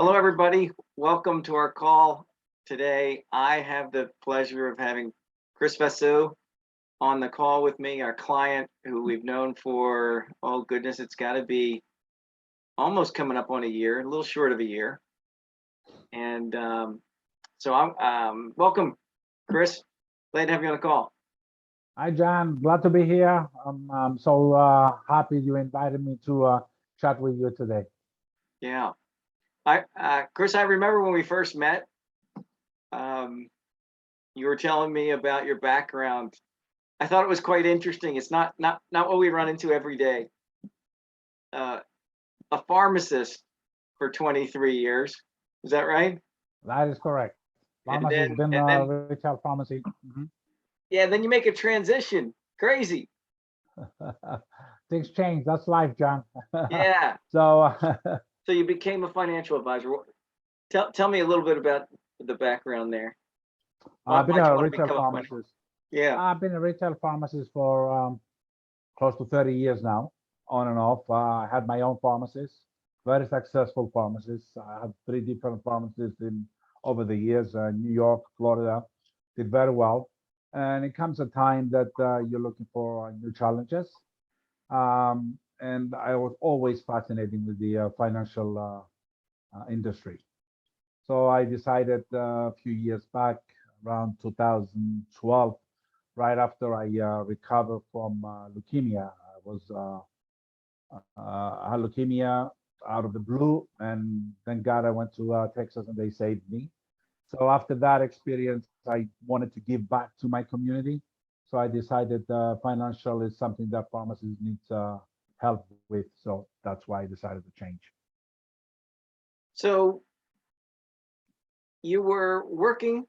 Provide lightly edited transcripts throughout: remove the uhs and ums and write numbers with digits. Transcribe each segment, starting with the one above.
Hello, everybody. Welcome to our call today. I have the pleasure of having Chris Vasu on the call with me, our client who we've known for, oh goodness, it's got to be almost coming up on a year, a little short of a year. And so I'm welcome, Chris. Glad to have you on the call. Hi, John. Glad to be here. I'm so happy you invited me to chat with you today. Yeah. Chris, I remember when we first met, you were telling me about your background. I thought it was quite interesting. It's not what we run into every day. A pharmacist for 23 years. Is that right? That is correct. Pharmacy has been retail pharmacy. Yeah, then you make a transition. Crazy. Things change. That's life, John. Yeah. So So you became a financial advisor. Tell me a little bit about the background there. I've been a retail pharmacist. Yeah. I've been a retail pharmacist for close to 30 years now, on and off. I had my own pharmacist, very successful pharmacist. I had 3 different pharmacists in over the years, New York, Florida, did very well. And it comes a time that you're looking for new challenges. And I was always fascinated with the financial industry. So I decided a few years back, around 2012, right after I recovered from leukemia. I had leukemia out of the blue, and thank God I went to Texas and they saved me. So after that experience, I wanted to give back to my community. So I decided financial is something that pharmacists need help with. So that's why I decided to change. So you were working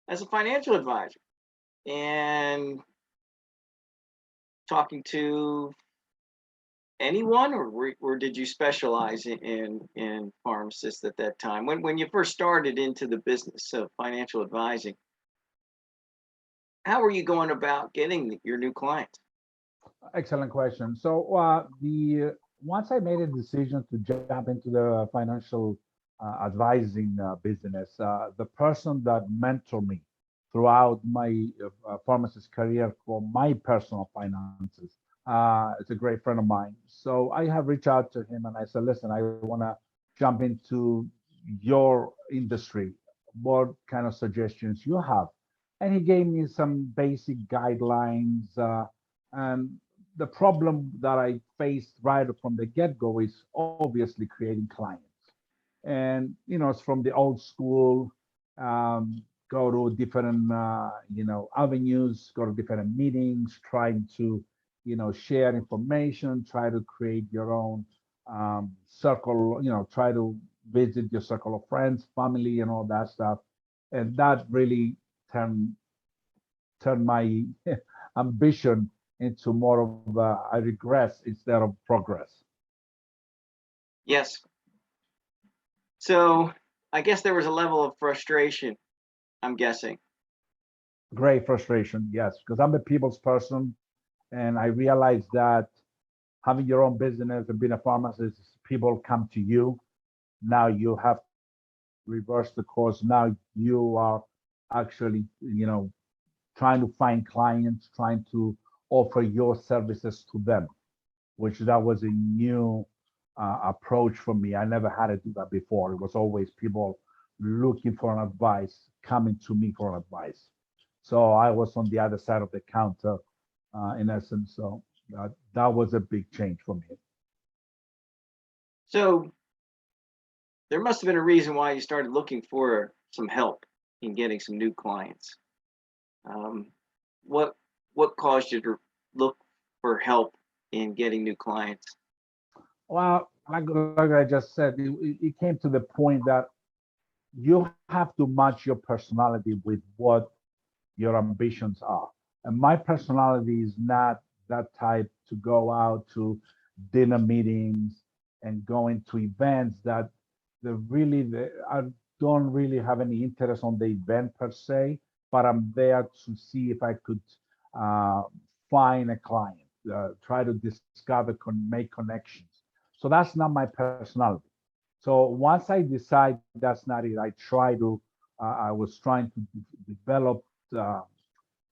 as a financial advisor and talking to anyone, or did you specialize in pharmacists at that time when you first started into the business of financial advising? How are you going about getting your new clients? Excellent question. So once I made a decision to jump into the financial advising business, the person that mentored me throughout my pharmacist career for my personal finances, it's a great friend of mine. So I have reached out to him and I said, listen, I want to jump into your industry. What kind of suggestions you have? And he gave me some basic guidelines. And the problem that I faced right from the get-go is obviously creating clients. And, it's from the old school, go to different, avenues, go to different meetings, trying to, share information, try to create your own circle, try to visit your circle of friends, family, and all that stuff. And that really turned my ambition into more of I regress instead of progress. Yes. So I guess there was a level of frustration, I'm guessing. Great frustration, yes, because I'm a people's person, and I realized that having your own business and being a pharmacist, people come to you. Now you have to reverse the course. Now you are actually, trying to find clients, trying to offer your services to them, which that was a new approach for me. I never had to do that before. It was always people looking for an advice, coming to me for advice. So I was on the other side of the counter, in essence. So that was a big change for me. So there must have been a reason why you started looking for some help in getting some new clients. What caused you to look for help in getting new clients? Well, like I just said, it came to the point that you have to match your personality with what your ambitions are. And my personality is not that type to go out to dinner meetings and going to events that I don't really have any interest on the event per se, but I'm there to see if I could uh, find a client, try to discover, make connections. So that's not my personality. So once I decide that's not it, I try to, I was trying to develop uh,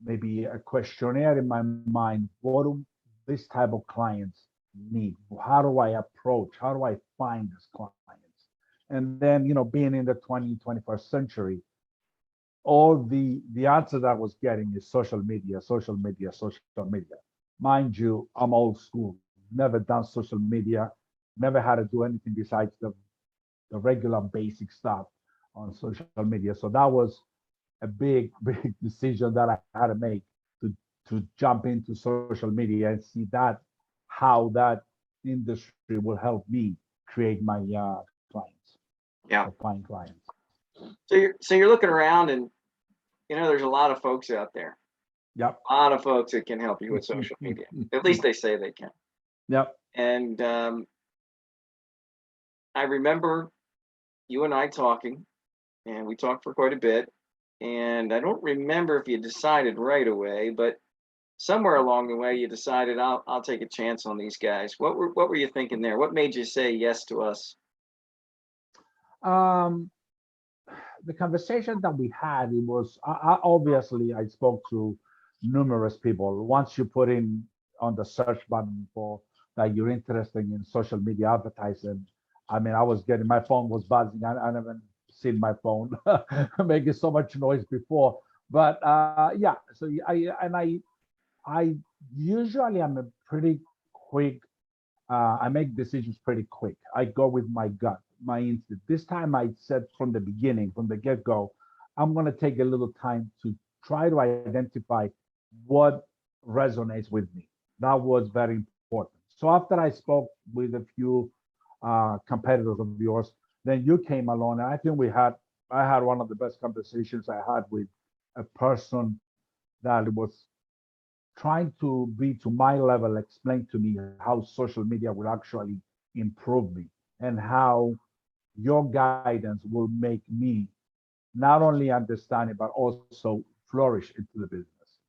maybe a questionnaire in my mind. What do this type of clients need? How do I approach? How do I find these clients? And then, being in the 21st century, all the answer that I was getting is social media, social media, social media. Mind you, I'm old school, never done social media, never had to do anything besides the regular basic stuff on social media. So that was a big, big decision that I had to make to to jump into social media and see that how that industry will help me create my clients or Yeah. find clients. So you're looking around, and there's a lot of folks out there, Yep. a lot of folks that can help you with social media. At least they say they can. Yep. And I remember you and I talking, and we talked for quite a bit. And I don't remember if you decided right away, but somewhere along the way you decided I'll take a chance on these guys. What were you thinking there? What made you say yes to us? Um, the conversation that we had, it was obviously I spoke to numerous people. Once you put in on the search button for that you're interested in social media advertising, I mean, I was getting, my phone was buzzing. I never seen my phone making so much noise before. But yeah, so I usually am a pretty quick, I make decisions pretty quick. I go with my gut, my instinct. This time I said from the beginning, from the get go, I'm going to take a little time to try to identify what resonates with me. That was very important. So after I spoke with a few competitors of yours, then you came along, and I had one of the best conversations I had with a person that was trying to be to my level, explain to me how social media will actually improve me and how your guidance will make me not only understand it but also flourish into the business.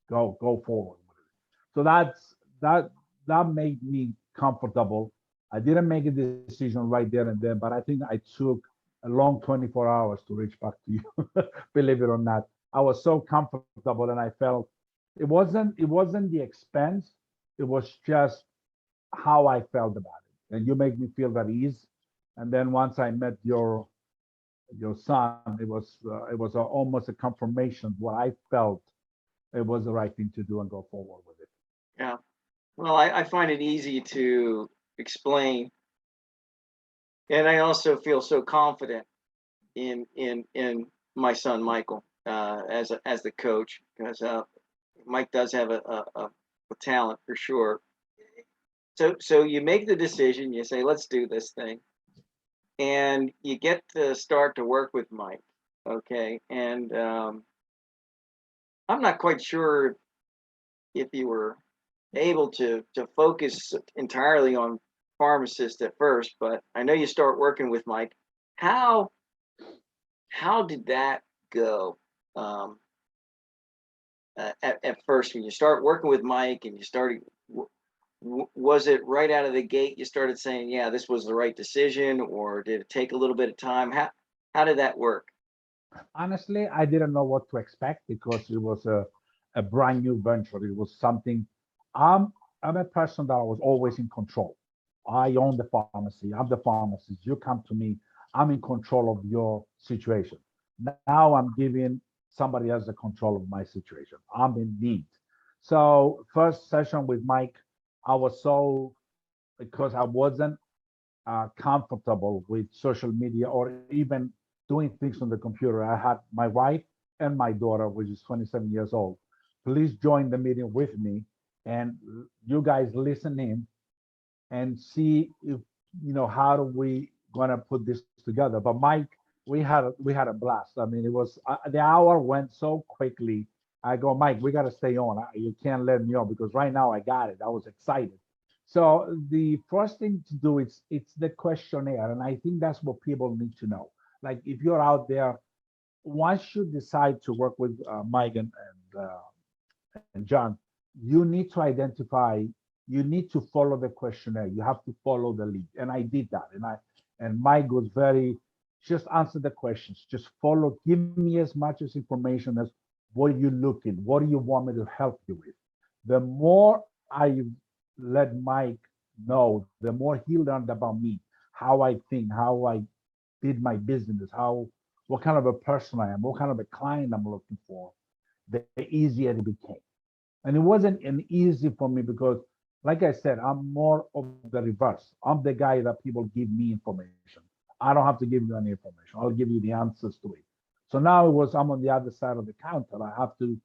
Go forward with it. So that made me comfortable. I didn't make a decision right there and then, but I think I took a long 24 hours to reach back to you. Believe it or not, I was so comfortable and I felt it wasn't the expense, it was just how I felt about it. And you make me feel at ease. And then once I met your son, it was almost a confirmation. What I felt, it was the right thing to do and go forward with it. Yeah. Well, I find it easy to explain, and I also feel so confident in my son Michael as the coach, because Mike does have a talent for sure. So you make the decision, you say let's do this thing, and you get to start to work with Mike. Okay, and I'm not quite sure if you were able to focus entirely on pharmacists at first, but I know you start working with Mike. How how did that go? Um, at first, when you start working with Mike and you started, was it right out of the gate you started saying, "Yeah, this was the right decision," or did it take a little bit of time? How did that work? Honestly, I didn't know what to expect because it was a brand new venture. It was something. I'm I'm a person that I was always in control. I own the pharmacy. I'm the pharmacist. You come to me. I'm in control of your situation. Now I'm giving somebody else the control of my situation. I'm in need. So first session with Mike, I was so because I wasn't comfortable with social media or even doing things on the computer. I had my wife and my daughter, which is 27 years old. Please join the meeting with me, and you guys listen in and see if how do we gonna put this together. But Mike, we had a blast. I mean, it was the hour went so quickly. I go, Mike, we got to stay on. You can't let me on because right now I got it. I was excited. So the first thing to do is it's the questionnaire, and I think that's what people need to know. Like if you're out there, once you decide to work with Mike and John, you need to identify, you need to follow the questionnaire. You have to follow the lead. And I did that. And Mike was very, just answer the questions, just follow, give me as much as information as what you're looking, what do you want me to help you with. The more I let Mike know, the more he learned about me, how I think, how I did my business, how, what kind of a person I am, what kind of a client I'm looking for, the easier it became. And it wasn't an easy for me because, like I said, I'm more of the reverse. I'm the guy that people give me information. I don't have to give you any information. I'll give you the answers to it. So now it was, I'm on the other side of the counter. I have to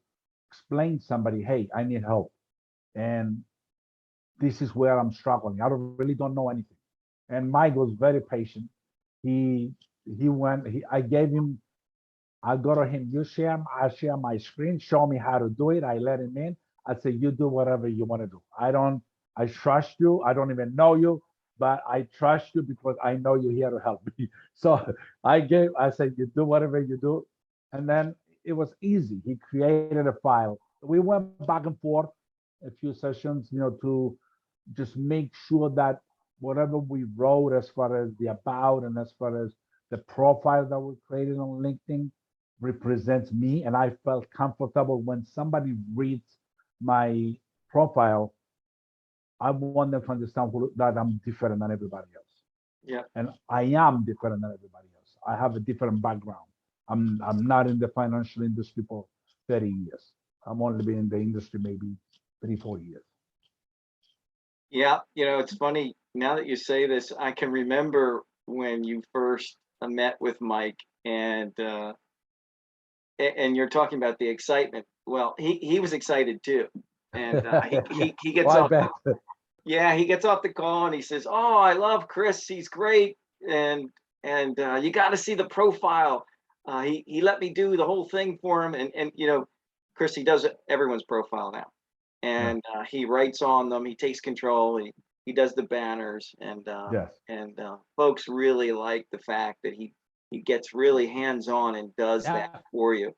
explain to somebody, hey, I need help. And this is where I'm struggling. I really don't know anything. And Mike was very patient. He he went, I gave him, I go to him, I share my screen, show me how to do it. I let him in. I say, you do whatever you want to do. I trust you. I don't even know you, but I trust you because I know you're here to help me. So I said, you do whatever you do. And then it was easy. He created a file. We went back and forth a few sessions, to just make sure that whatever we wrote as far as the about and as far as the profile that we created on LinkedIn represents me. And I felt comfortable when somebody reads my profile. I want them to understand that I'm different than everybody else. Yeah. And I am different than everybody else. I have a different background. I'm not in the financial industry for 30 years. I'm only been in the industry maybe 3, 4 years. Yeah, it's funny now that you say this. I can remember when you first met with Mike, and you're talking about the excitement. Well, he was excited too, and he gets Well, I off. bet. Yeah, he gets off the call and he says, "Oh, I love Chris. He's great, and you got to see the profile. He let me do the whole thing for him, and Chris, he does everyone's profile now, Yeah. and he writes on them. He takes control. He does the banners, Yes. and folks really like the fact that he gets really hands on and does that Yeah. for you.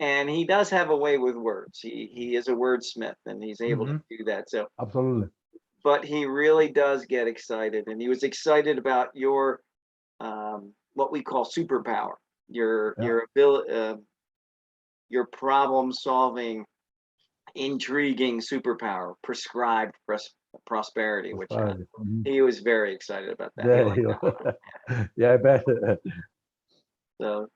And he does have a way with words. He is a wordsmith, and he's able to Hmm. do that. So Absolutely. but he really does get excited, and he was excited about your what we call superpower, Yeah. your ability, your problem solving, intriguing superpower, prescribed prosperity, which Prosperity. Mhm. he was very excited about that. He There liked you that one. go. Yeah, I bet. So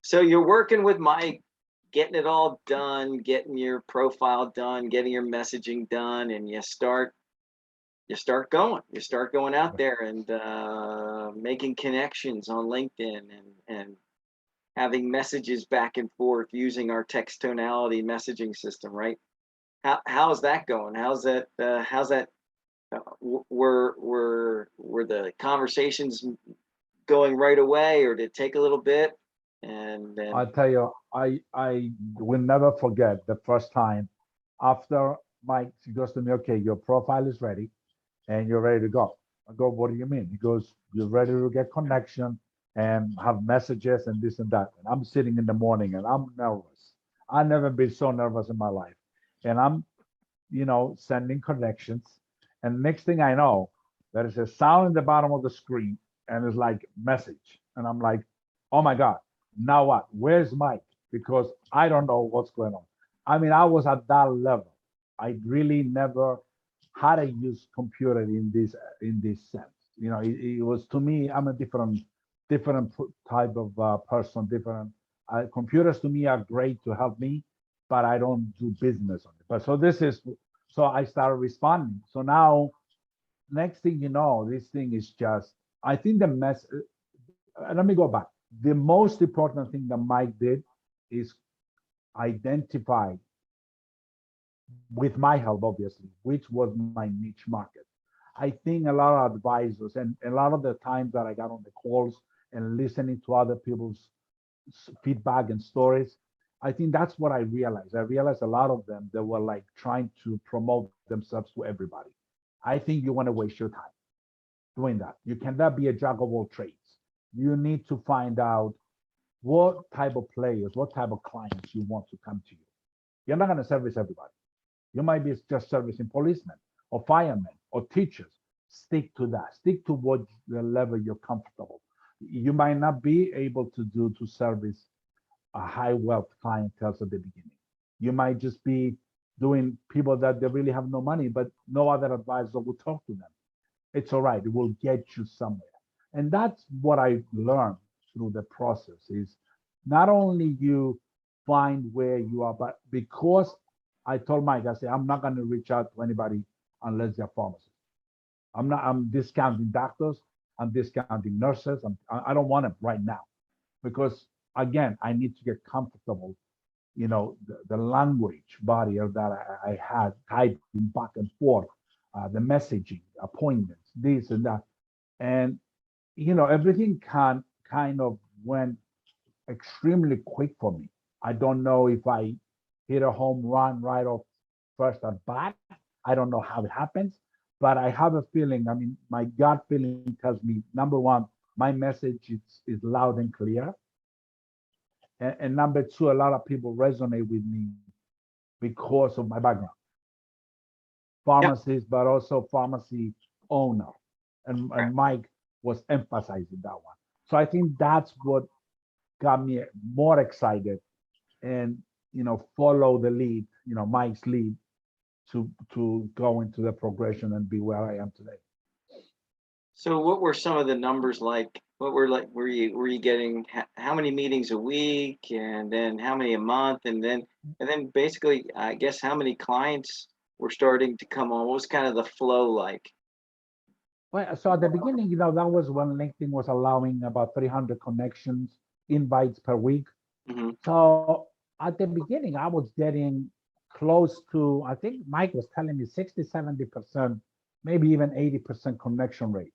so you're working with Mike, getting it all done, getting your profile done, getting your messaging done, and you start going out there and making connections on LinkedIn, and having messages back and forth using our TextTonality messaging system, right? How's that going? How's that were the conversations going right away, or did it take a little bit? And then I'll tell you, I will never forget the first time after Mike, he goes to me, okay, your profile is ready and you're ready to go. I go, what do you mean? He goes, you're ready to get connection and have messages and this and that. And I'm sitting in the morning and I'm nervous. I've never been so nervous in my life. And I'm, sending connections. And next thing I know, there is a sound in the bottom of the screen and it's like message. And I'm like, oh my God, now what? Where's Mike? Because I don't know what's going on. I mean, I was at that level. I really never how to use computer in this sense. It was to me. I'm a different type of person. Different computers to me are great to help me, but I don't do business on it. But so I started responding. So now, next thing you know, this thing is just. I think the mess. Let me go back. The most important thing that Mike did is identify with my help, obviously, which was my niche market. I think a lot of advisors and a lot of the times that I got on the calls and listening to other people's feedback and stories, I think that's what I realized. I realized a lot of them, they were like trying to promote themselves to everybody. I think you want to waste your time doing that. You cannot be a jack of all trades. You need to find out what type of players, what type of clients you want to come to you. You're not going to service everybody. You might be just servicing policemen or firemen or teachers. stick to that. Stick to what the level you're comfortable. You might not be able to do to service a high wealth clientele at the beginning. You might just be doing people that they really have no money, but no other advisor will talk to them. It's all right. It will get you somewhere. And that's what I learned through the process is not only you find where you are, but because I told Mike, I said, I'm not going to reach out to anybody unless they're pharmacists. I'm discounting doctors. I'm discounting nurses. I don't want them right now because again, I need to get comfortable, the language barrier that I had typing back and forth, the messaging, appointments, this and that. And, everything kind of went extremely quick for me. I don't know if I hit a home run right off first at bat. I don't know how it happens, but I have a feeling. I mean, my gut feeling tells me number one, my message is loud and clear. And number two, a lot of people resonate with me because of my background, Yeah. pharmacist, but also pharmacy owner. And Mike was emphasizing that one. So I think that's what got me more excited and, follow the lead, Mike's lead to go into the progression and be where I am today. So what were some of the numbers like? What were you getting how many meetings a week and then how many a month and then basically I guess how many clients were starting to come on? What was kind of the flow like? Well, so at the beginning, that was when LinkedIn was allowing about 300 connections, invites per week. Hmm. So at the beginning, I was getting close to, I think Mike was telling me 60, 70%, maybe even 80% connection rate.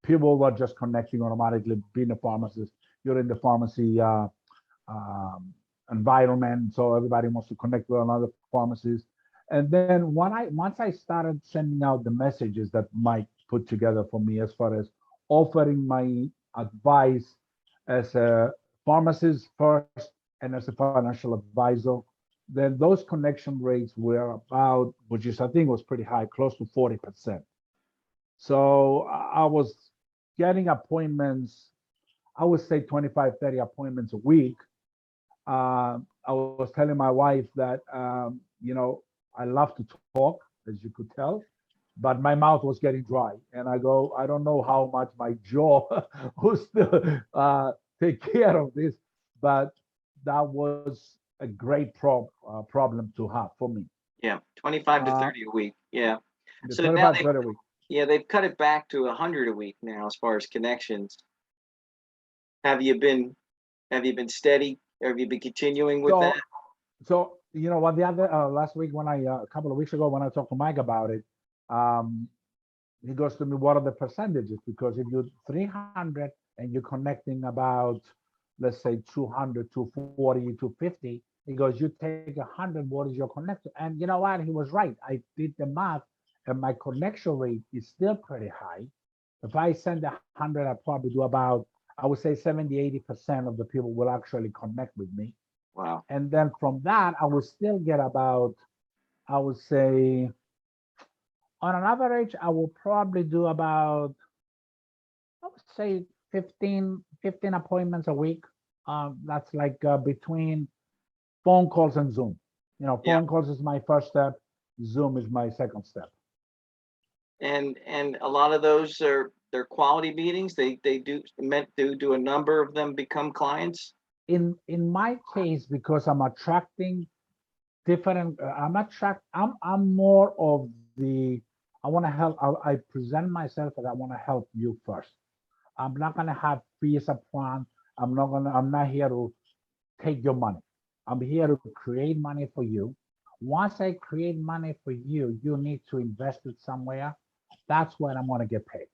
People were just connecting automatically, being a pharmacist. You're in the pharmacy um, environment, so everybody wants to connect with another pharmacist. And then once I started sending out the messages that Mike put together for me, as far as offering my advice as a pharmacist first and as a financial advisor, then those connection rates were about, which is I think was pretty high, close to 40%. So I was getting appointments, I would say 25, 30 appointments a week. I was telling my wife that, I love to talk, as you could tell, but my mouth was getting dry. And I go, I don't know how much my jaw will still take care of this, but that was a great problem to have for me. Yeah, 25 to Uh, 30 a week. Yeah. the So now 25 30 a week. they've cut it back to 100 a week now as far as connections. Have you been have you been steady? Have you been continuing with that? So, when the other last week when a couple of weeks ago when I talked to Mike about it, um, he goes to me, what are the percentages? Because if you're 300 and you're connecting about, let's say 200, 240, 250, he goes, you take 100, what is your connection? And you know what? He was right. I did the math and my connection rate is still pretty high. If I send 100, I probably do about, I would say 70, 80% of the people will actually connect with me. Wow. And then from that, I will still get about, I would say, on an average, I will probably do about, I would say 15 appointments a week. That's like between phone calls and Zoom. Yeah. Phone calls is my first step. Zoom is my second step. And a lot of those are they're quality meetings. They do a number of them become clients. In my case, because I'm attracting different, I'm more of the, I want to help. I present myself as I want to help you first. I'm not gonna have fees up front. I'm not here to take your money. I'm here to create money for you. Once I create money for you, you need to invest it somewhere. That's when I'm gonna get paid.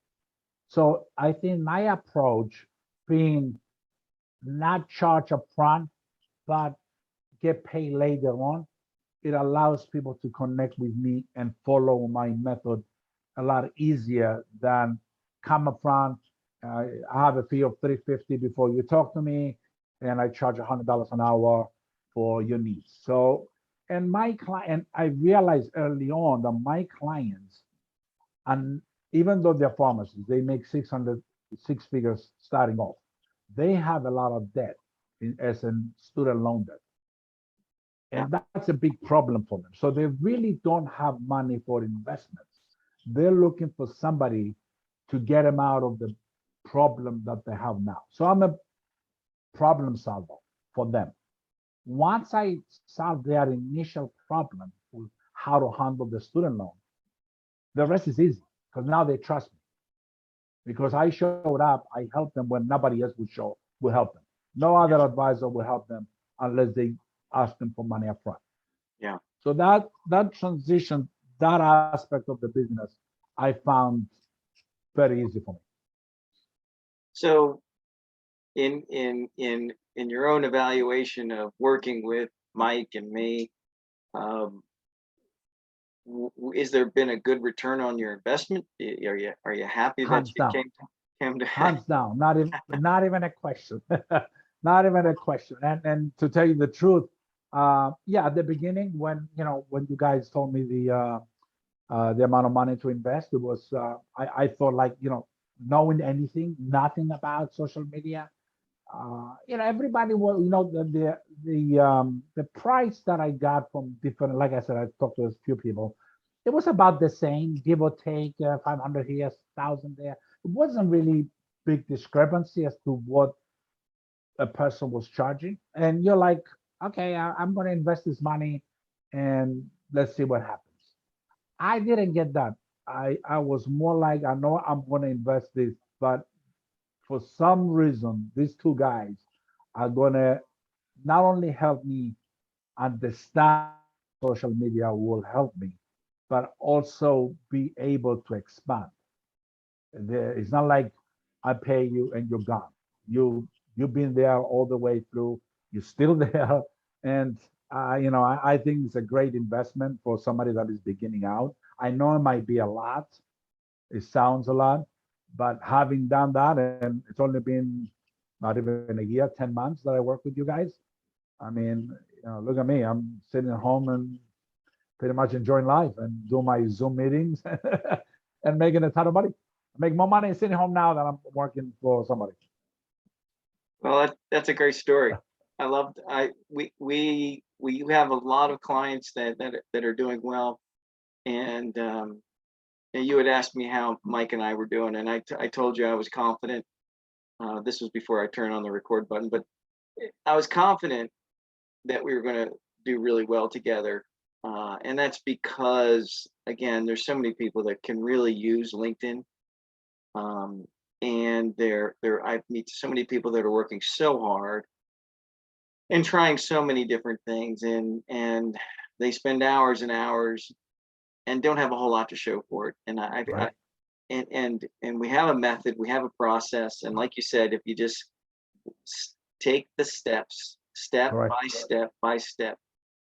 So I think my approach being not charge up front, but get paid later on, it allows people to connect with me and follow my method a lot easier than come up front. I have a fee of 350 before you talk to me, and I charge $100 an hour for your needs. So, and my client, I realized early on that my clients, and even though they're pharmacists, they make 6 figures starting off. They have a lot of debt as in student loan debt. Yeah. And that's a big problem for them. So they really don't have money for investments. They're looking for somebody to get them out of the problem that they have now. So I'm a problem solver for them. Once I solve their initial problem with how to handle the student loan, the rest is easy because now they trust me. Because I showed up, I helped them when nobody else will help them. No other advisor will help them unless they ask them for money up front. Yeah. So that transition, that aspect of the business, I found very easy for me. So in your own evaluation of working with Mike and me, um, is there been a good return on your investment? Are you happy that Hands you down, came to hands down. Not even a question. Not even a question. And to tell you the truth, yeah, at the beginning when you guys told me the amount of money to invest, it was I thought like knowing nothing about social media. Everybody was, the price that I got from different, like I said, I talked to a few people. It was about the same, give or take, 500 here, 1,000 there. It wasn't really big discrepancy as to what a person was charging. And you're like, okay, I'm going to invest this money and let's see what happens. I didn't get that. I was more like, I know I'm going to invest this, but for some reason, these two guys are gonna not only help me understand social media will help me, but also be able to expand. It's not like I pay you and you're gone. You've been there all the way through. You're still there, and I think it's a great investment for somebody that is beginning out. I know it might be a lot. It sounds a lot, but having done that, and it's only been not even a year, 10 months that I work with you guys. I mean, look at me. I'm sitting at home and pretty much enjoying life and doing my Zoom meetings and making a ton of money. I make more money sitting home now than I'm working for somebody. Well, that's a great story. I loved I we have a lot of clients that are doing well, and and you had asked me how Mike and I were doing, and I told you I was confident. This was before I turned on the record button, but I was confident that we were going to do really well together. And that's because, again, there's so many people that can really use LinkedIn. Um, and I meet so many people that are working so hard and trying so many different things, and they spend hours and hours and don't have a whole lot to show for it. And I Right. and we have a method, we have a process, and like you said, if you just take the steps, step Correct. by step by step,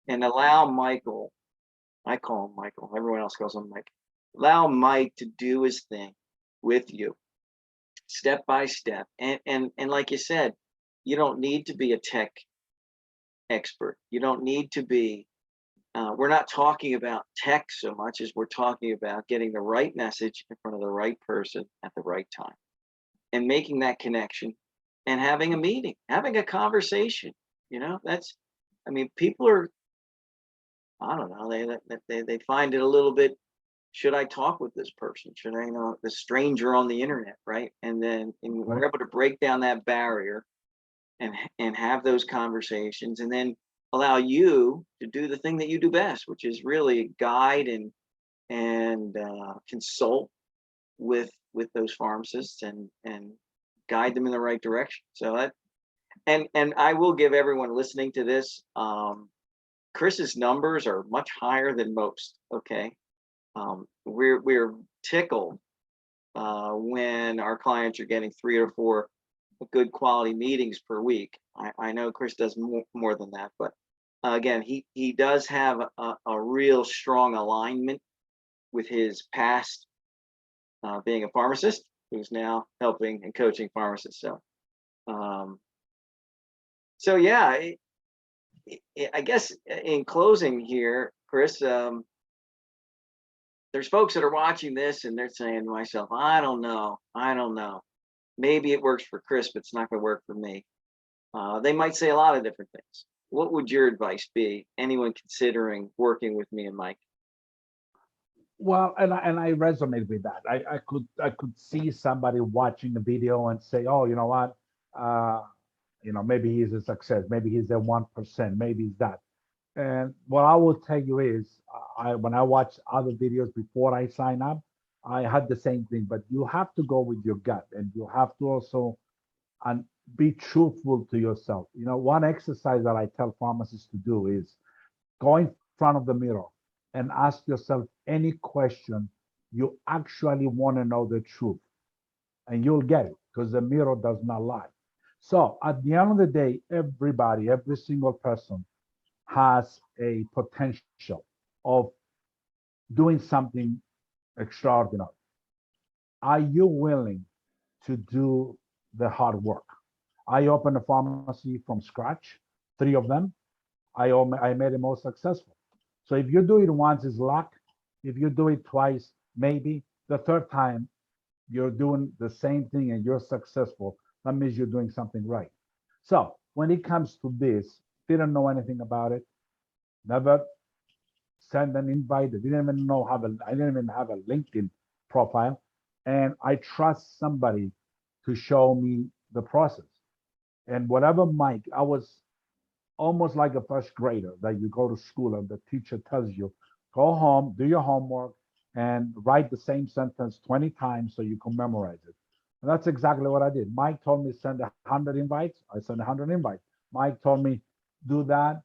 and allow Michael, I call him Michael, everyone else calls him Mike, allow Mike to do his thing with you, step by step. And like you said, you don't need to be a tech expert. You don't need to be. We're not talking about tech so much as we're talking about getting the right message in front of the right person at the right time and making that connection and having a meeting, having a conversation. That's, I mean, people are, I don't know, they find it a little bit. Should I talk with this person? Should I, the stranger on the internet, right? And we're Right. able to break down that barrier and have those conversations, and then allow you to do the thing that you do best, which is really guide and consult with those pharmacists and guide them in the right direction. So that, and I will give everyone listening to this, Chris's numbers are much higher than most. Okay, we're tickled when our clients are getting 3 or 4 good quality meetings per week. I know Chris does more than that, but again, he does have a real strong alignment with his past, being a pharmacist who's now helping and coaching pharmacists. Um, so yeah, I guess in closing here, Chris, there's folks that are watching this and they're saying to myself, I don't know. I don't know. Maybe it works for Chris, but it's not going to work for me. They might say a lot of different things. What would your advice be? Anyone considering working with me and Mike? Well, and I resonate with that. I could see somebody watching the video and say, oh, you know what, uh, maybe he's a success, maybe he's a 1%, maybe he's that. And what I will tell you is, I when I watch other videos before I sign up, I had the same thing. But you have to go with your gut, and you have to also and be truthful to yourself. One exercise that I tell pharmacists to do is go in front of the mirror and ask yourself any question you actually want to know the truth, and you'll get it because the mirror does not lie. So at the end of the day, everybody, every single person has a potential of doing something extraordinary. Are you willing to do the hard work? I opened a pharmacy from scratch, three of them. I made it more successful. So if you do it once, it's luck. If you do it twice, maybe the third time you're doing the same thing and you're successful, that means you're doing something right. So when it comes to this, didn't know anything about it, never send an invite. I didn't even have a LinkedIn profile. And I trust somebody to show me the process. And whatever Mike, I was almost like a first grader that you go to school and the teacher tells you, go home, do your homework, and write the same sentence 20 times so you can memorize it. And that's exactly what I did. Mike told me send 100 invites. I sent 100 invites. Mike told me do that.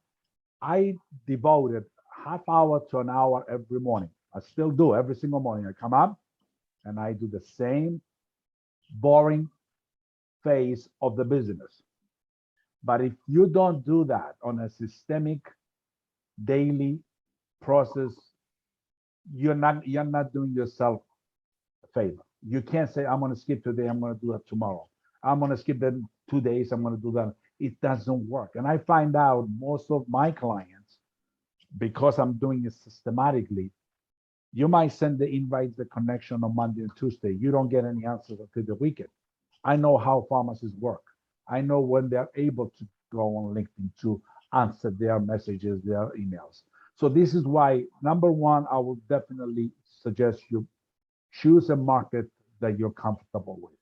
I devoted half hour to an hour every morning. I still do every single morning. I come up and I do the same boring phase of the business. But if you don't do that on a systemic daily process, you're not doing yourself a favor. You can't say, I'm gonna skip today, I'm gonna do that tomorrow. I'm gonna skip that 2 days, I'm gonna do that. It doesn't work. And I find out most of my clients, because I'm doing it systematically, you might send the invites, the connection on Monday and Tuesday. You don't get any answers until the weekend. I know how pharmacists work. I know when they're able to go on LinkedIn to answer their messages, their emails. So this is why, number one, I will definitely suggest you choose a market that you're comfortable with.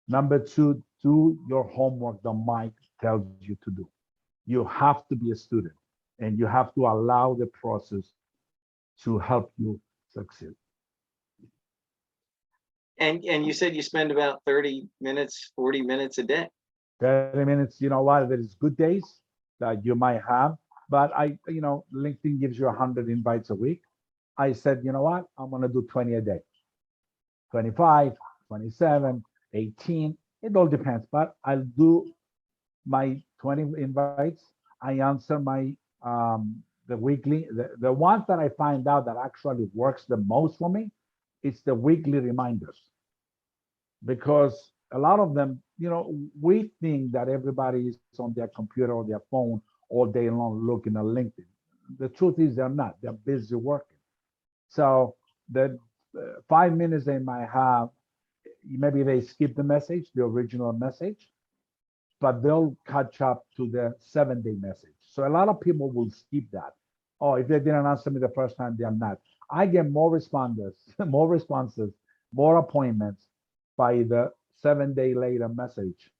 Number two, do your homework that Mike tells you to do. You have to be a student, and you have to allow the process to help you succeed. And you said you spend about 30 minutes, 40 minutes a day. 30 minutes, you know what? There's good days that you might have, but LinkedIn gives you 100 invites a week. I said, you know what? I'm going to do 20 a day, 25, 27, 18. It all depends, but I'll do my 20 invites. I answer the weekly, the ones that I find out that actually works the most for me, it's the weekly reminders, because a lot of them, we think that everybody is on their computer or their phone all day long looking at LinkedIn. The truth is they're not. They're busy working. So the 5 minutes they might have, maybe they skip the message, the original message, but they'll catch up to the 7-day message. So a lot of people will skip that. Oh, if they didn't answer me the first time, they're not. I get more responders, more responses, more appointments by the 7-day later message,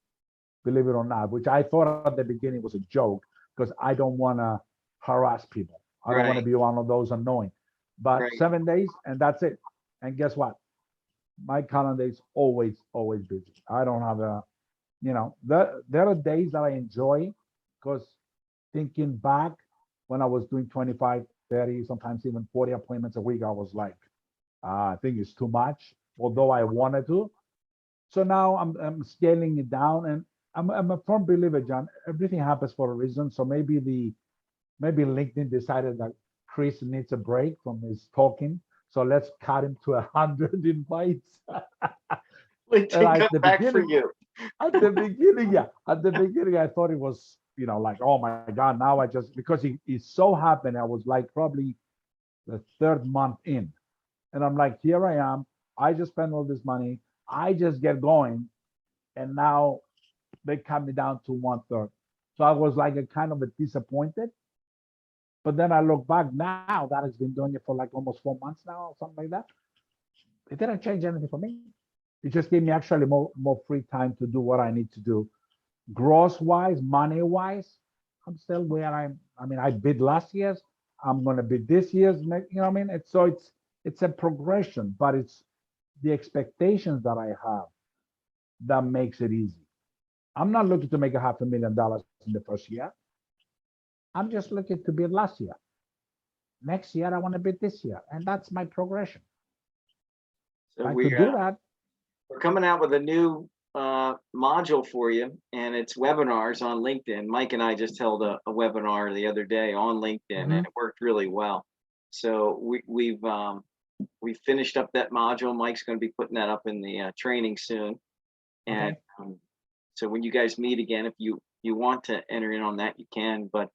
believe it or not, which I thought at the beginning was a joke because I don't want to harass people. I don't want to Right, be one of those annoying. But right. 7 days and that's it. And guess what? My calendar is always, always busy. I don't have there are days that I enjoy because thinking back when I was doing 25, 30, sometimes even 40 appointments a week, I was like, I think it's too much, although I wanted to. So now I'm scaling it down, and I'm a firm believer, John. Everything happens for a reason. So maybe LinkedIn decided that Chris needs a break from his talking. So let's cut him to 100 invites. And LinkedIn come back for you. yeah, at the beginning, I thought it was, like, oh my God, now I just, because it so happened, I was like probably the third month in. And I'm like, here I am. I just spent all this money. I just get going. And now they cut me down to 1/3. So I was like a kind of a disappointed. But then I look back now that has been doing it for like almost 4 months now or something like that. It didn't change anything for me. It just gave me actually more free time to do what I need to do. Gross wise, money wise, I'm still where I mean, I bid last year's. I'm gonna bid this year's. You know what I mean? It's a progression, but it's the expectations that I have that makes it easy. I'm not looking to make $500,000 in the first year. I'm just looking to bid last year. Next year, I want to bid this year, and that's my progression. So I could do that. we're coming out with a new module for you, and it's webinars on LinkedIn. Mike and I just held a webinar the other day on LinkedIn, and it worked really well. So we've finished up that module. Mike's going to be putting that up in the training soon, and so when you guys meet again, if you want to enter in on that, you can. But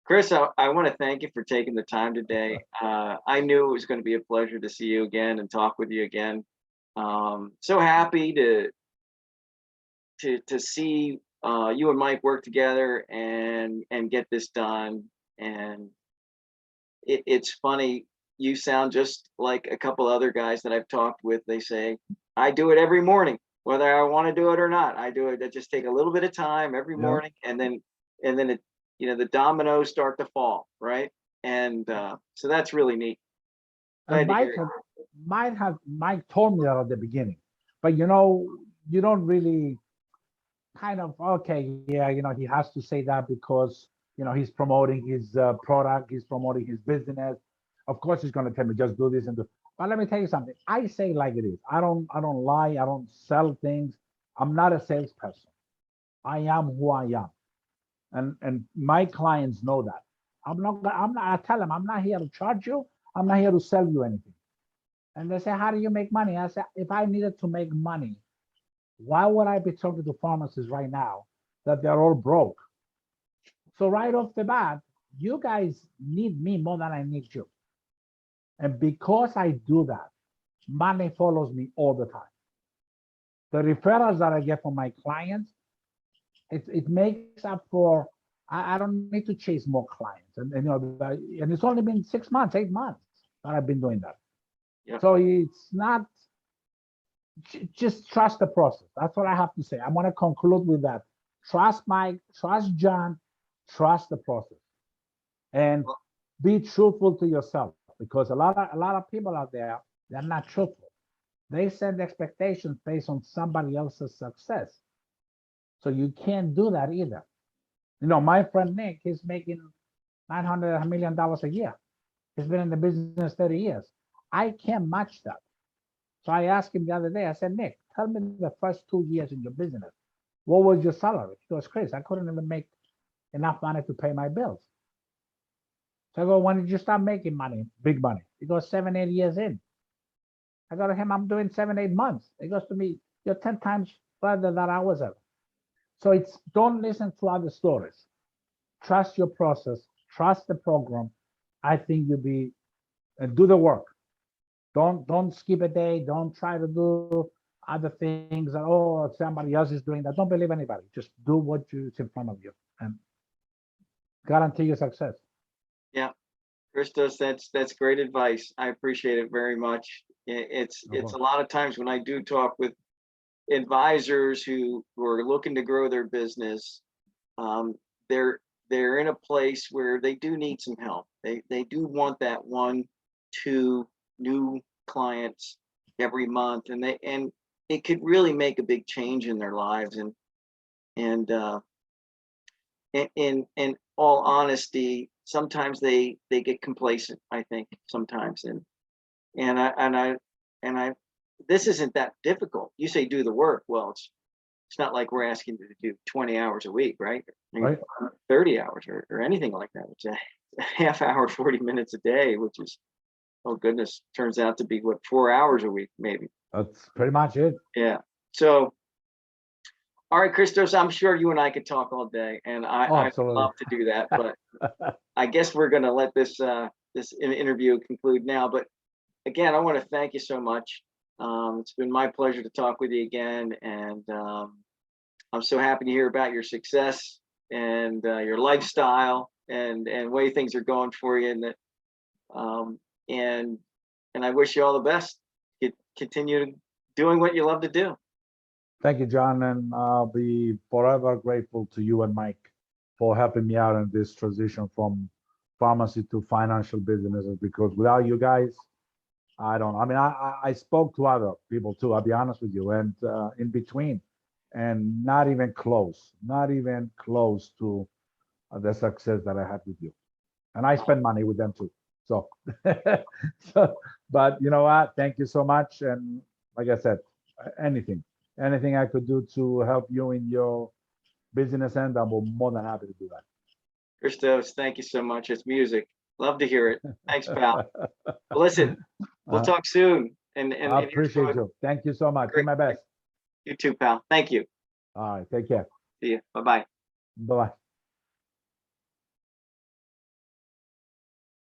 Chris, I want to thank you for taking the time today. I knew it was going to be a pleasure to see you again and talk with you again. So happy to see you and Mike work together and get this done. And it's funny, you sound just like a couple other guys that I've talked with. They say, I do it every morning, whether I want to do it or not. I do it. I just take a little bit of time every morning, and then it, the dominoes start to fall, right? And so that's really neat. And Mike told me that at the beginning, but you don't really kind of, okay, yeah, he has to say that because he's promoting his product, he's promoting his business. Of course, he's going to tell me just do this and do. But let me tell you something. I say like it is. I don't lie. I don't sell things. I'm not a salesperson. I am who I am, and my clients know that. I'm not. I tell them I'm not here to charge you. I'm not here to sell you anything. And they say, how do you make money? I said, if I needed to make money, why would I be talking to pharmacists right now that they're all broke? So right off the bat, you guys need me more than I need you. And because I do that, money follows me all the time. The referrals that I get from my clients, it makes up for, I don't need to chase more clients. And it's only been 6 months, 8 months that I've been doing that. Yep. So it's not, just trust the process. That's what I have to say. I want to conclude with that. Trust Mike, trust John, trust the process, and be truthful to yourself, because a lot of people out there, they're not truthful. They set expectations based on somebody else's success. So you can't do that either. My friend Nick is making $900 million a year. He's been in the business 30 years. I can't match that. So I asked him the other day, I said, Nick, tell me the first 2 years in your business. What was your salary? He goes, Chris, I couldn't even make enough money to pay my bills. So I go, when did you start making money, big money? He goes, 7, 8 years in. I go to him, I'm doing 7, 8 months. He goes to me, you're 10 times further than I was ever. So don't listen to other stories. Trust your process, trust the program. I think and do the work. Don't skip a day. Don't try to do other things. Oh, somebody else is doing that. Don't believe anybody. Just do what is in front of you and guarantee your success. Yeah, Christos, that's great advice. I appreciate it very much. It's a lot of times when I do talk with advisors who are looking to grow their business, they're in a place where they do need some help. They do want that 1, 2 new clients every month, and it could really make a big change in their lives. And in all honesty, sometimes they get complacent, I think, sometimes. And I this isn't that difficult. You say do the work. Well, it's not like we're asking you to do 20 hours a week, right? Right. 30 hours or anything like that. It's a half hour, 40 minutes a day, which is, oh goodness, turns out to be 4 hours a week, maybe. That's pretty much it. Yeah. So, all right, Christos, I'm sure you and I could talk all day, and I'd love to do that, but I guess we're going to let this interview conclude now. But again, I want to thank you so much. It's been my pleasure to talk with you again, and I'm so happy to hear about your success and your lifestyle and way things are going for you, and that um, and and I wish you all the best. Continue doing what you love to do. Thank you, John, and I'll be forever grateful to you and Mike for helping me out in this transition from pharmacy to financial businesses. Because without you guys, I don't. I mean, I spoke to other people too. I'll be honest with you, and in between, and not even close to the success that I had with you. And I spend money with them too. So, so, but you know what? Thank you so much. And like I said, anything I could do to help you in your business end, I'm Oh, more than happy to do Christos, thank you so much. It's music. Love to hear it. Thanks, pal. that. Well, listen, we'll talk soon. I And here's appreciate to a you. Thank you so much. Do great. my best. You too, pal. Thank you. All right. Take care. See you. Bye bye. Bye bye.